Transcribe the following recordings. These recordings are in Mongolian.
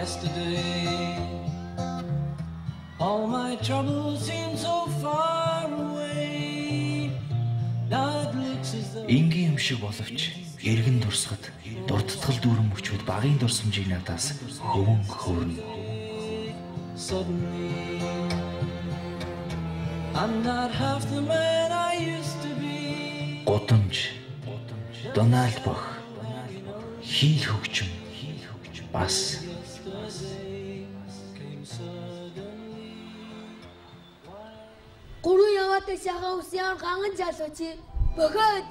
yesterday. All my troubles seem so far away. Now it looks as though Энгийн юм шиг боловч эргэн дурсахад дурдтгал дүүрэн мөчүүд багын дурсамжийг надаас өвөн хөөрнө. suddenly I'm not half the man I used to be. Гудамж, Дональд Бох, хийл хөгжим бас Гурван яваатай шагаан үсян ганган залууч бохоод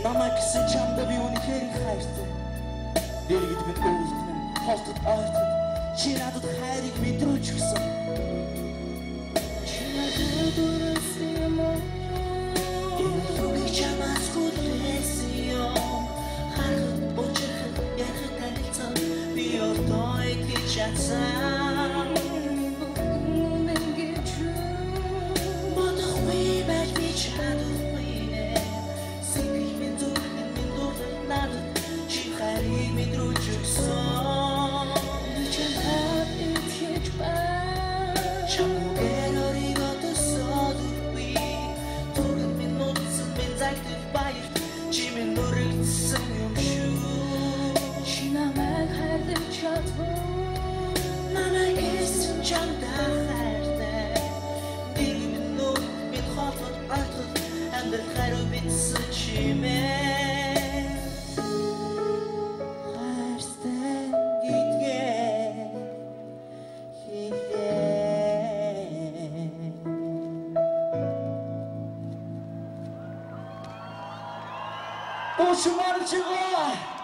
Намайг гэсэн чамда би үнэхээр их хайртай. Дэргэд минь өвөлтөн холтод ойртод чи надад хайрыг мэдрүүлж өгсөн. Чи надад өрсөн юм уу? Энийг чамаас хүлээсэн юм. Харахад очирхад ярахад танилцсан би өөртөө итгэж чадсан. Ошмар чего?